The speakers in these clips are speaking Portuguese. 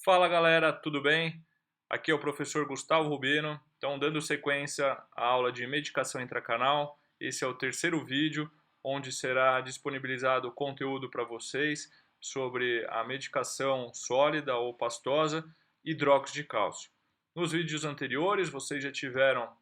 Fala galera, tudo bem? Aqui é o professor Gustavo Rubino. Então, dando sequência à aula de medicação intracanal, esse é o terceiro vídeo onde será disponibilizado conteúdo para vocês sobre a medicação sólida ou pastosa hidróxido de cálcio. Nos vídeos anteriores vocês já tiveram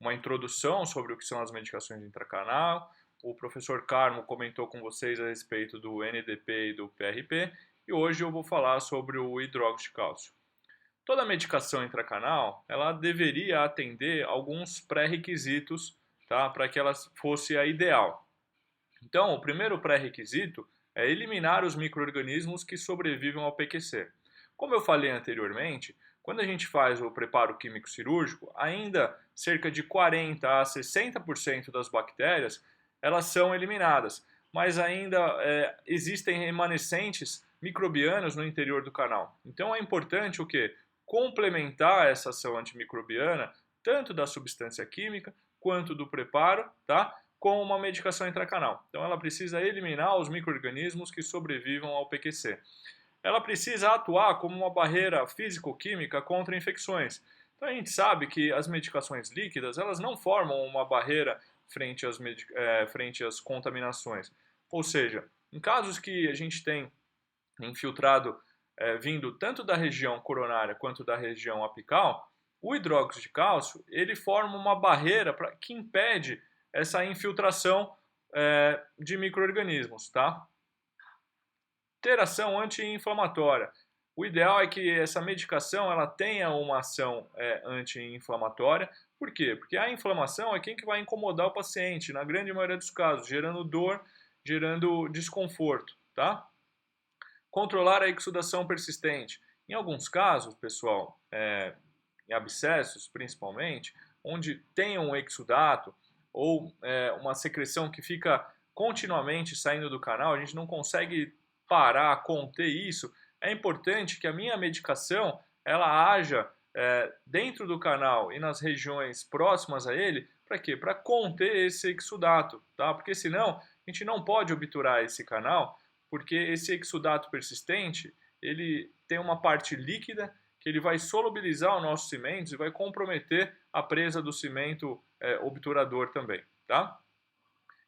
uma introdução sobre o que são as medicações intracanal. O professor Carmo comentou com vocês a respeito do NDP e do PRP. E hoje eu vou falar sobre o hidróxido de cálcio. Toda medicação intracanal, ela deveria atender alguns pré-requisitos, tá, para que ela fosse a ideal. Então, o primeiro pré-requisito é eliminar os micro-organismos que sobrevivem ao PQC. Como eu falei anteriormente, quando a gente faz o preparo químico cirúrgico, ainda cerca de 40 a 60% das bactérias elas são eliminadas, mas ainda existem remanescentes microbianos no interior do canal. Então é importante o quê? Complementar essa ação antimicrobiana, tanto da substância química quanto do preparo, tá? Com uma medicação intracanal. Então ela precisa eliminar os micro-organismos que sobrevivam ao PQC. Ela precisa atuar como uma barreira físico-química contra infecções. Então a gente sabe que as medicações líquidas elas não formam uma barreira frente às contaminações. Ou seja, em casos que a gente tem infiltrado vindo tanto da região coronária quanto da região apical, o hidróxido de cálcio ele forma uma barreira que impede essa infiltração de micro-organismos, tá? Ter ação anti-inflamatória. O ideal é que essa medicação ela tenha uma ação anti-inflamatória. Por quê? Porque a inflamação é quem que vai incomodar o paciente, na grande maioria dos casos, gerando dor, gerando desconforto, tá? Controlar a exudação persistente. Em alguns casos, pessoal, em abscessos principalmente, onde tem um exudato ou uma secreção que fica continuamente saindo do canal, a gente não consegue parar, conter isso, é importante que a minha medicação ela haja dentro do canal e nas regiões próximas a ele, para quê? Para conter esse exudato, tá? Porque senão a gente não pode obturar esse canal, porque esse exudato persistente, ele tem uma parte líquida que ele vai solubilizar o nosso cimento e vai comprometer a presa do cimento obturador também, tá?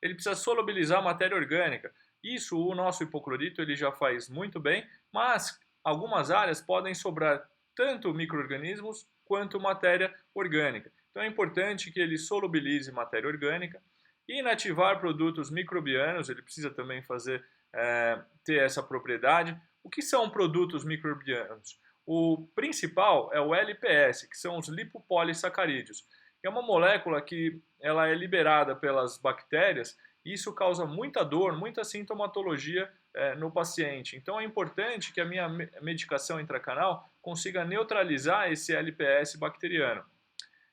Ele precisa solubilizar a matéria orgânica. Isso o nosso hipoclorito ele já faz muito bem, mas algumas áreas podem sobrar tanto micro-organismos quanto matéria orgânica. Então é importante que ele solubilize matéria orgânica. Inativar produtos microbianos, ele precisa também ter essa propriedade. O que são produtos microbianos? O principal é o LPS, que são os lipopolissacarídeos. É uma molécula que ela é liberada pelas bactérias e isso causa muita dor, muita sintomatologia no paciente. Então é importante que a minha medicação intracanal consiga neutralizar esse LPS bacteriano.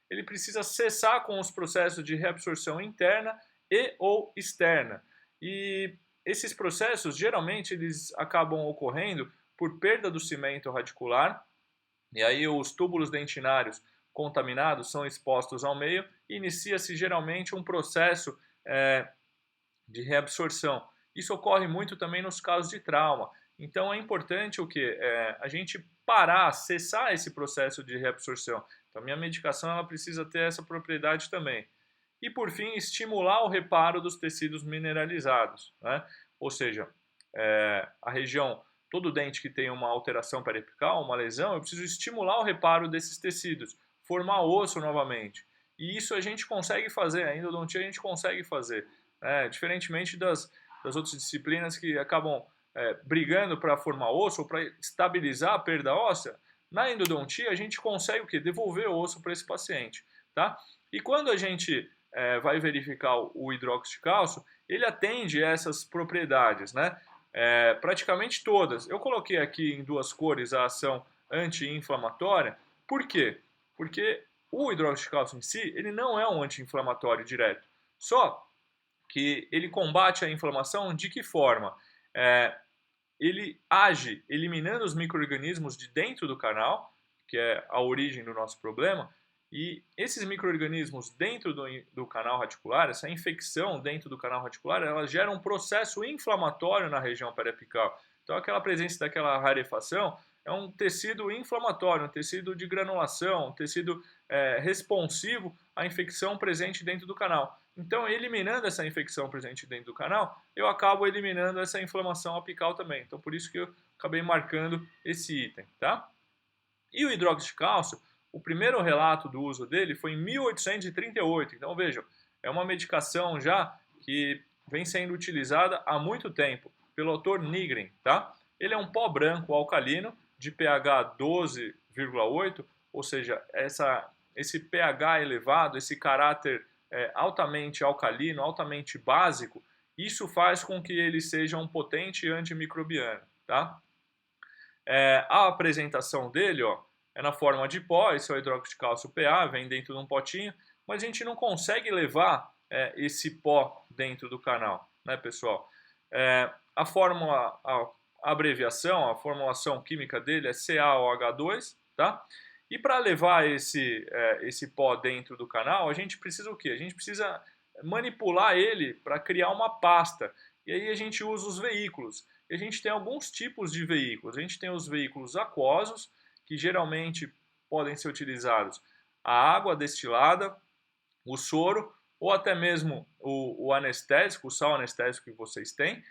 Ele precisa cessar com os processos de reabsorção interna e ou externa. E esses processos, geralmente, eles acabam ocorrendo por perda do cimento radicular, e aí os túbulos dentinários contaminados são expostos ao meio e inicia-se geralmente um processo de reabsorção. Isso ocorre muito também nos casos de trauma. Então é importante o que? A gente parar, cessar esse processo de reabsorção. Então a minha medicação ela precisa ter essa propriedade também. E por fim, estimular o reparo dos tecidos mineralizados, né? Ou seja, a região, todo dente que tem uma alteração periapical, uma lesão, eu preciso estimular o reparo desses tecidos, formar osso novamente. E isso a gente consegue fazer, a endodontia a gente consegue fazer. Diferentemente das outras disciplinas que acabam brigando para formar osso ou para estabilizar a perda óssea, na endodontia a gente consegue o quê? Devolver o osso para esse paciente, tá? E quando a gente vai verificar o hidróxido de cálcio, ele atende essas propriedades, né? Praticamente todas. Eu coloquei aqui em duas cores a ação anti-inflamatória. Por quê? Porque o hidróxido de cálcio em si, ele não é um anti-inflamatório direto. Só que ele combate a inflamação de que forma? Ele age eliminando os micro-organismos de dentro do canal, que é a origem do nosso problema, e esses micro-organismos dentro do canal radicular, essa infecção dentro do canal radicular, ela gera um processo inflamatório na região periapical. Então aquela presença daquela rarefação é um tecido inflamatório, um tecido de granulação, um tecido responsivo à infecção presente dentro do canal. Então, eliminando essa infecção presente dentro do canal, eu acabo eliminando essa inflamação apical também. Então, por isso que eu acabei marcando esse item, tá? E o hidróxido de cálcio, o primeiro relato do uso dele foi em 1838. Então, vejam, é uma medicação já que vem sendo utilizada há muito tempo pelo autor Nigrin, tá? Ele é um pó branco alcalino de pH 12,8, ou seja, esse pH elevado, esse caráter altamente alcalino, altamente básico, isso faz com que ele seja um potente antimicrobiano, tá? A apresentação dele, ó, é na forma de pó, esse é o hidróxido de cálcio PA, vem dentro de um potinho, mas a gente não consegue levar esse pó dentro do canal, né, pessoal? A fórmula, a abreviação, a formulação química dele é CaOH2, tá? E para levar esse pó dentro do canal, a gente precisa o quê? A gente precisa manipular ele para criar uma pasta. E aí a gente usa os veículos. E a gente tem alguns tipos de veículos. A gente tem os veículos aquosos, que geralmente podem ser utilizados a água destilada, o soro, ou até mesmo o anestésico, o sal anestésico que vocês têm.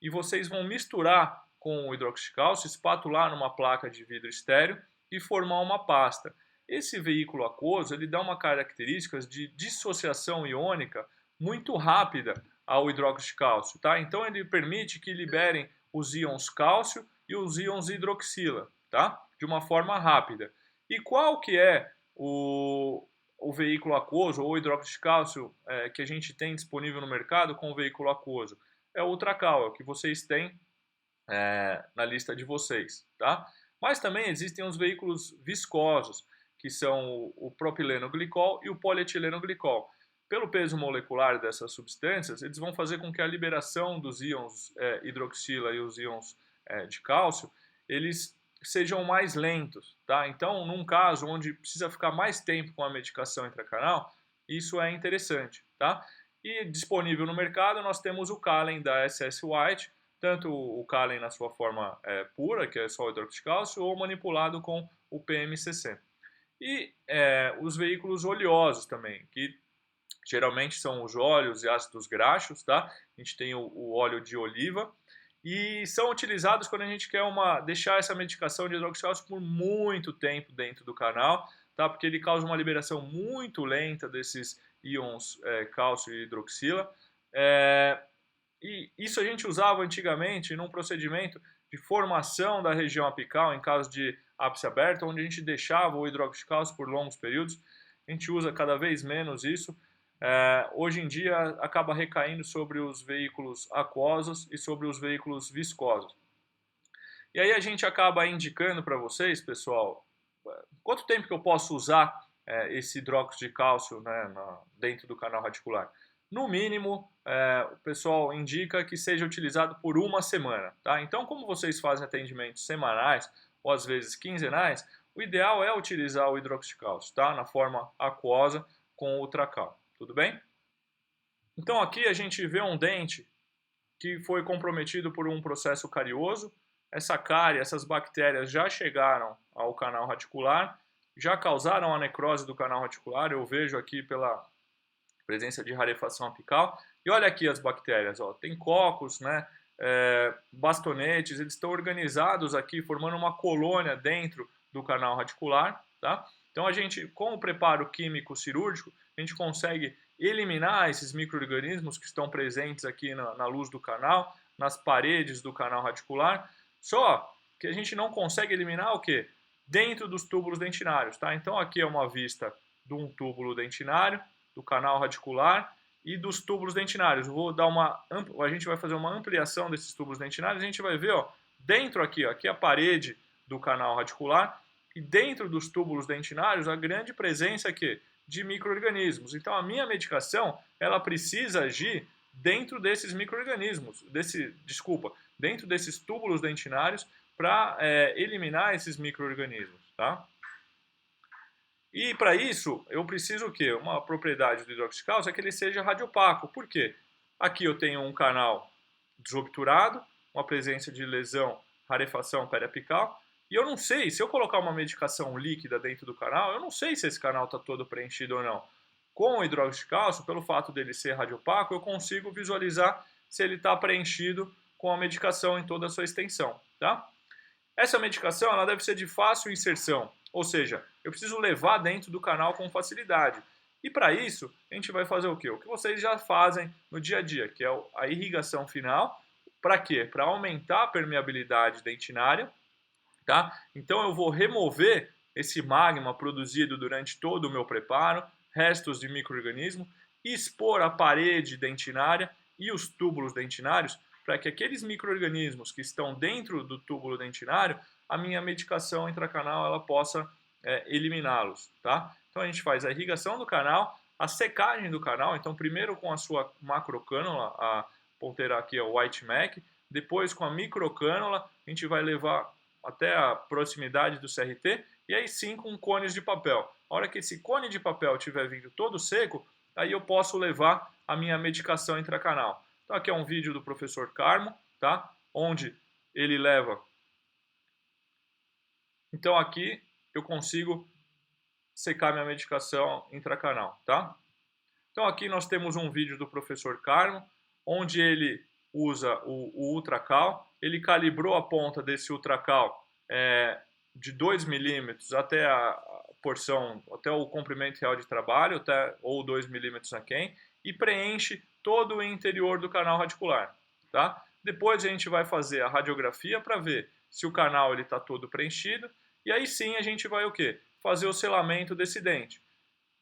E vocês vão misturar com o hidróxido de cálcio, espatular numa placa de vidro estéreo e formar uma pasta. Esse veículo aquoso ele dá uma característica de dissociação iônica muito rápida ao hidróxido de cálcio, tá? Então ele permite que liberem os íons cálcio e os íons hidroxila, tá? De uma forma rápida. E qual que é o veículo aquoso ou hidróxido de cálcio que a gente tem disponível no mercado com o veículo aquoso? É o Ultracal, é o que vocês têm na lista de vocês, tá? Mas também existem os veículos viscosos, que são o propileno glicol e o polietileno glicol. Pelo peso molecular dessas substâncias, eles vão fazer com que a liberação dos íons hidroxila e os íons de cálcio, eles sejam mais lentos, tá? Então, num caso onde precisa ficar mais tempo com a medicação intracanal, isso é interessante, tá? E disponível no mercado, nós temos o Calen da SS White, tanto o Calen na sua forma pura, que é só o hidróxido de cálcio, ou manipulado com o PMCC. E os veículos oleosos também, que geralmente são os óleos e ácidos graxos, tá? A gente tem o óleo de oliva, e são utilizados quando a gente quer deixar essa medicação de hidróxido de cálcio por muito tempo dentro do canal, tá? Porque ele causa uma liberação muito lenta desses íons cálcio e hidroxila. E isso a gente usava antigamente num procedimento de formação da região apical, em caso de ápice aberto, onde a gente deixava o hidróxido de cálcio por longos períodos. A gente usa cada vez menos isso. Hoje em dia acaba recaindo sobre os veículos aquosos e sobre os veículos viscosos. E aí a gente acaba indicando para vocês, pessoal, quanto tempo que eu posso usar esse hidróxido de cálcio, né, dentro do canal radicular. No mínimo, o pessoal indica que seja utilizado por uma semana, tá? Então, como vocês fazem atendimentos semanais ou às vezes quinzenais, o ideal é utilizar o hidróxido de cálcio, tá? Na forma aquosa com o Ultracal, tudo bem? Então, aqui a gente vê um dente que foi comprometido por um processo carioso. Essa cárie, essas bactérias já chegaram ao canal radicular, já causaram a necrose do canal radicular. Eu vejo aqui pela presença de rarefação apical. E olha aqui as bactérias, ó, tem cocos, né, bastonetes, eles estão organizados aqui, formando uma colônia dentro do canal radicular, tá? Então a gente, com o preparo químico cirúrgico, a gente consegue eliminar esses micro-organismos que estão presentes aqui na luz do canal, nas paredes do canal radicular, só que a gente não consegue eliminar o quê? Dentro dos túbulos dentinários, tá? Então aqui é uma vista de um túbulo dentinário, do canal radicular e dos túbulos dentinários. Eu vou dar a gente vai fazer uma ampliação desses túbulos dentinários, a gente vai ver, ó, dentro aqui, ó, aqui a parede do canal radicular e dentro dos túbulos dentinários a grande presença aqui de micro-organismos. Então a minha medicação, ela precisa agir dentro desses micro-organismos, dentro desses túbulos dentinários para eliminar esses micro-organismos, tá? E para isso, eu preciso o quê? Uma propriedade do hidróxido de cálcio é que ele seja radiopaco. Por quê? Aqui eu tenho um canal desobturado, uma presença de lesão rarefação periapical, e eu não sei, se eu colocar uma medicação líquida dentro do canal, eu não sei se esse canal está todo preenchido ou não. Com o hidróxido de cálcio, pelo fato dele ser radiopaco, eu consigo visualizar se ele está preenchido com a medicação em toda a sua extensão, tá? Essa medicação ela deve ser de fácil inserção, ou seja, eu preciso levar dentro do canal com facilidade. E para isso, a gente vai fazer o quê? O que vocês já fazem no dia a dia, que é a irrigação final. Para quê? Para aumentar a permeabilidade dentinária, tá? Então eu vou remover esse magma produzido durante todo o meu preparo, restos de micro-organismos, expor a parede dentinária e os túbulos dentinários para que aqueles micro-organismos que estão dentro do túbulo dentinário, a minha medicação intracanal ela possa eliminá-los, tá? Então a gente faz a irrigação do canal, a secagem do canal, então primeiro com a sua macrocânula, a ponteira aqui é o White Mac, depois com a microcânula, a gente vai levar até a proximidade do CRT, e aí sim com cones de papel. A hora que esse cone de papel estiver vindo todo seco, aí eu posso levar a minha medicação intracanal. Então aqui é um vídeo do professor Carmo, tá? Onde ele leva. Então aqui eu consigo secar minha medicação intracanal, tá? Então aqui nós temos um vídeo do professor Carmo, onde ele usa o ultracal, ele calibrou a ponta desse ultracal de 2 milímetros até a porção, até o comprimento real de trabalho, ou 2 milímetros aquém, e preenche todo o interior do canal radicular, tá? Depois a gente vai fazer a radiografia para ver se o canal está todo preenchido, e aí sim a gente vai o quê? Fazer o selamento desse dente.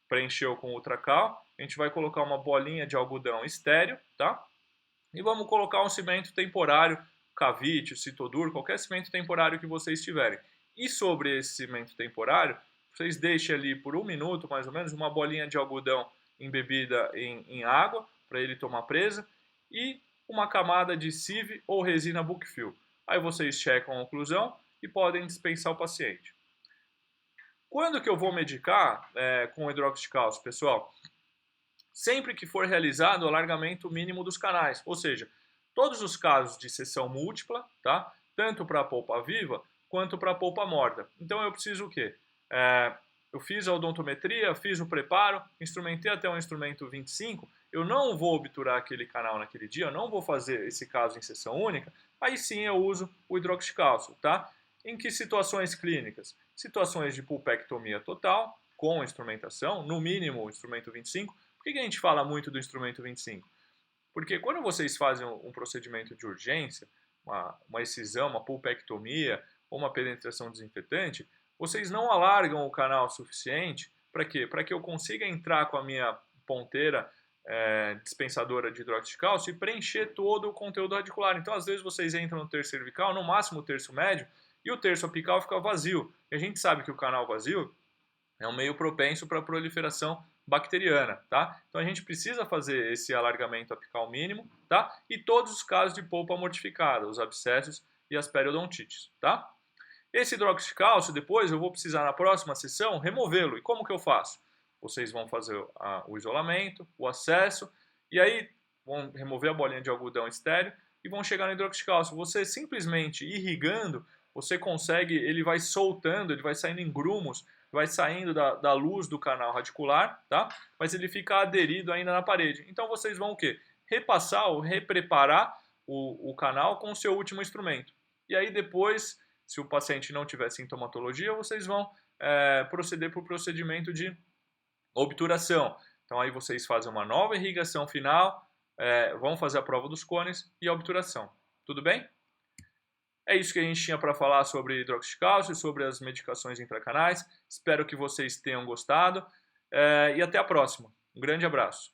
Preencheu com ultracal, a gente vai colocar uma bolinha de algodão estéreo, tá? E vamos colocar um cimento temporário, Cavite, Citodur, qualquer cimento temporário que vocês tiverem. E sobre esse cimento temporário, vocês deixem ali por 1 minuto, mais ou menos, uma bolinha de algodão embebida em água, para ele tomar presa, e uma camada de sieve ou resina Bookfill. Aí vocês checam a oclusão e podem dispensar o paciente. Quando que eu vou medicar com hidróxido de cálcio, pessoal? Sempre que for realizado o alargamento mínimo dos canais, ou seja, todos os casos de seção múltipla, tá? Tanto para a polpa viva quanto para a polpa morta. Então eu preciso o quê? Eu fiz a odontometria, fiz o preparo, instrumentei até o instrumento 25, eu não vou obturar aquele canal naquele dia, eu não vou fazer esse caso em seção única, aí sim eu uso o hidróxido de cálcio, tá? Em que situações clínicas? Situações de pulpectomia total, com instrumentação, no mínimo o instrumento 25. Por que a gente fala muito do instrumento 25? Porque quando vocês fazem um procedimento de urgência, uma excisão, uma pulpectomia ou uma penetração desinfetante, vocês não alargam o canal o suficiente para quê? Para que eu consiga entrar com a minha ponteira dispensadora de hidróxido de cálcio e preencher todo o conteúdo radicular. Então, às vezes, vocês entram no terço cervical, no máximo o terço médio, e o terço apical fica vazio. E a gente sabe que o canal vazio é um meio propenso para a proliferação bacteriana, tá? Então a gente precisa fazer esse alargamento apical mínimo, tá? E todos os casos de polpa mortificada, os abscessos e as periodontites, tá? Esse hidróxido de cálcio, depois eu vou precisar na próxima sessão removê-lo. E como que eu faço? Vocês vão fazer o isolamento, o acesso, e aí vão remover a bolinha de algodão estéreo e vão chegar no hidróxido de cálcio. Você simplesmente irrigando, você consegue, ele vai soltando, ele vai saindo em grumos, vai saindo da luz do canal radicular, tá? Mas ele fica aderido ainda na parede. Então vocês vão o quê? Repassar ou repreparar o canal com o seu último instrumento. E aí depois, se o paciente não tiver sintomatologia, vocês vão proceder para o procedimento de obturação. Então aí vocês fazem uma nova irrigação final, vão fazer a prova dos cones e a obturação. Tudo bem? É isso que a gente tinha para falar sobre hidróxido de cálcio e sobre as medicações intracanais. Espero que vocês tenham gostado e até a próxima. Um grande abraço.